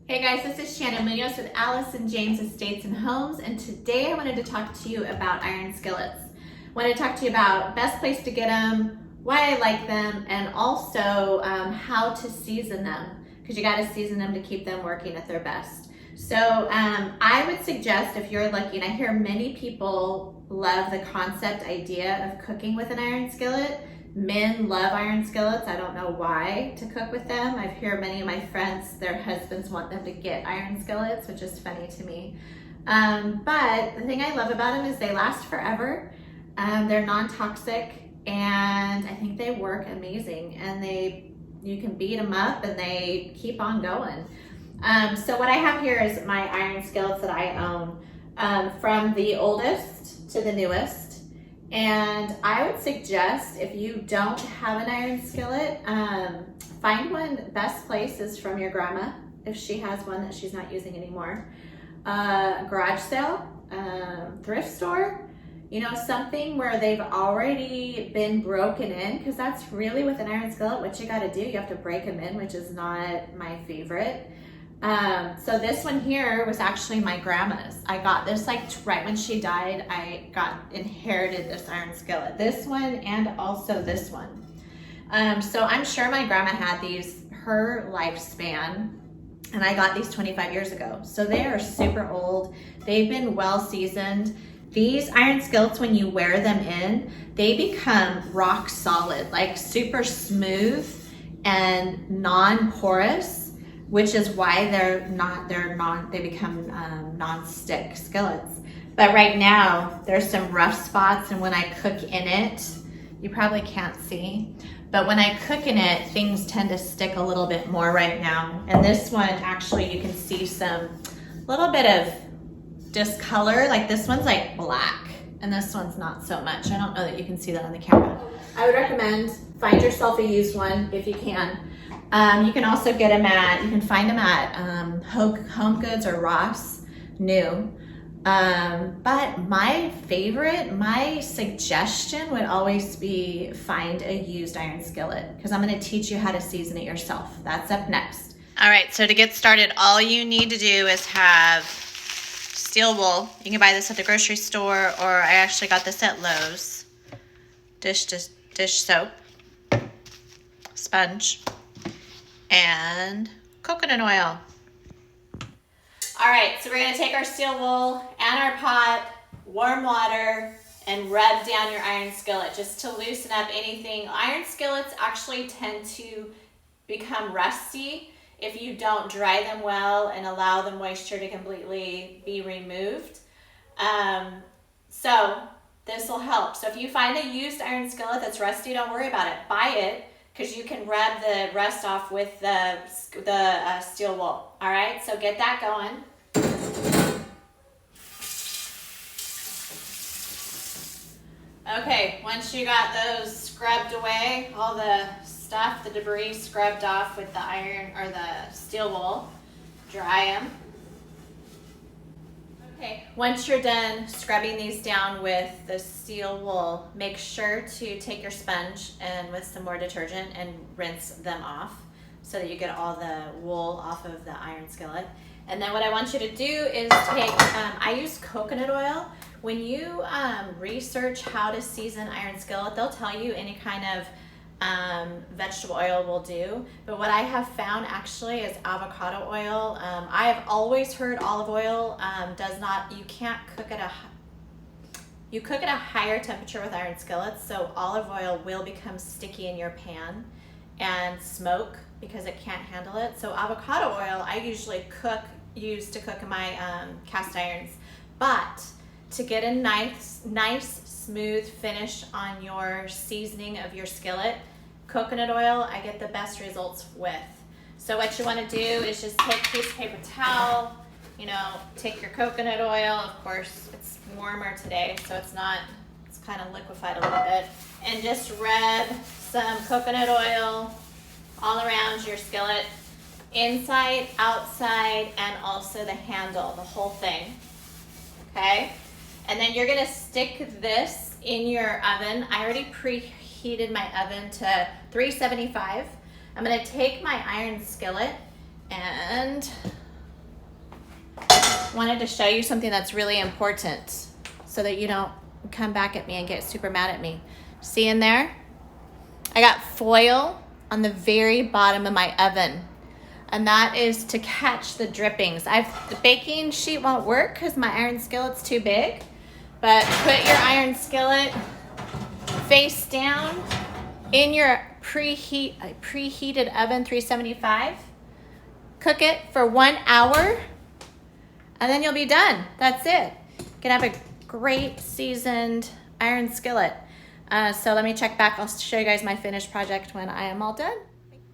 Hey guys, this is Shannon Munoz with Alice and James Estates and Homes, and today I wanted to talk to you about iron skillets. I want to talk to you about best place to get them, why I like them, and also how to season them, because you got to season them to keep them working at their best. So I would suggest, if you're looking, I hear many people love the concept idea of cooking with an iron skillet. Men love iron skillets. I don't know why to cook with them. I've heard many of my friends, their husbands want them to get iron skillets, which is funny to me. But the thing I love about them is they last forever. They're non-toxic, and I think they work amazing. And you can beat them up and they keep on going. So what I have here is my iron skillets that I own, from the oldest to the newest. And I would suggest, if you don't have an iron skillet, find one. Best place is from your grandma, if she has one that she's not using anymore. Garage sale, thrift store, something where they've already been broken in, because that's really with an iron skillet what you got to do. You have to break them in, which is not my favorite. So this one here was actually my grandma's. I got this right when she died. I inherited this iron skillet. This one and also this one. So I'm sure my grandma had these her lifespan, and I got these 25 years ago. So they are super old. They've been well seasoned. These iron skillets, when you wear them in, they become rock solid, like super smooth and non-porous, which is why they become non-stick skillets. But right now, there's some rough spots, and when I cook in it, you probably can't see, but when I cook in it, things tend to stick a little bit more right now. And this one, actually, you can see some little bit of discolor. Like this one's like black, and this one's not so much. I don't know that you can see that on the camera. I would recommend find yourself a used one if you can. You can also you can find them at Home Goods or Ross, new. But my suggestion would always be find a used iron skillet, because I'm going to teach you how to season it yourself. That's up next. All right, so to get started, all you need to do is have steel wool. You can buy this at the grocery store, or I actually got this at Lowe's. Dish soap, sponge, and coconut oil. All right, so we're gonna take our steel wool and our pot, warm water, and rub down your iron skillet just to loosen up anything. Iron skillets actually tend to become rusty if you don't dry them well and allow the moisture to completely be removed. So this will help. So if you find a used iron skillet that's rusty, don't worry about it. Buy it, because you can rub the rust off with the steel wool. All right, so get that going. Okay, once you got those scrubbed away, all the stuff, the debris scrubbed off with the iron or the steel wool, dry them. Okay, once you're done scrubbing these down with the steel wool, make sure to take your sponge and with some more detergent and rinse them off so that you get all the wool off of the iron skillet. And then what I want you to do is take, I use coconut oil. When you research how to season iron skillet, they'll tell you any kind of vegetable oil will do, but what I have found actually is avocado oil. I have always heard olive oil you can't cook at you cook at a higher temperature with iron skillets, so olive oil will become sticky in your pan and smoke because it can't handle it. So avocado oil I usually use to cook in my cast irons, but to get a nice smooth finish on your seasoning of your skillet, coconut oil I get the best results with. So what you want to do is just take a piece of paper towel, take your coconut oil. Of course, it's warmer today, so it's kind of liquefied a little bit, and just rub some coconut oil all around your skillet, inside, outside, and also the handle, the whole thing. Okay? And then you're gonna stick this in your oven. I already preheated my oven to 375. I'm gonna take my iron skillet and wanted to show you something that's really important so that you don't come back at me and get super mad at me. See in there? I got foil on the very bottom of my oven, and that is to catch the drippings. The baking sheet won't work because my iron skillet's too big, but put your iron skillet face down in your preheated oven, 375. Cook it for 1 hour, and then you'll be done. That's it. You can have a great seasoned iron skillet. So let me check back. I'll show you guys my finished project when I am all done.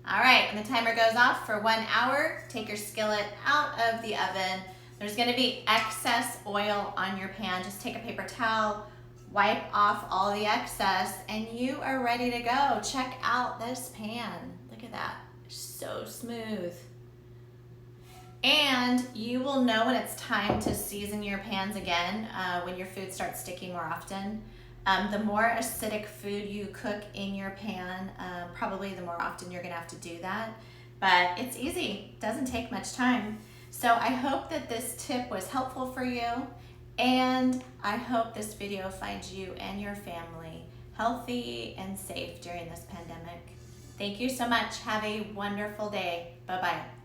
All right, when the timer goes off for 1 hour, take your skillet out of the oven. There's gonna be excess oil on your pan. Just take a paper towel, wipe off all the excess, and you are ready to go. Check out this pan. Look at that, so smooth. And you will know when it's time to season your pans again when your food starts sticking more often. The more acidic food you cook in your pan, probably the more often you're gonna have to do that. But it's easy, doesn't take much time. So I hope that this tip was helpful for you, and I hope this video finds you and your family healthy and safe during this pandemic. Thank you so much. Have a wonderful day. Bye-bye.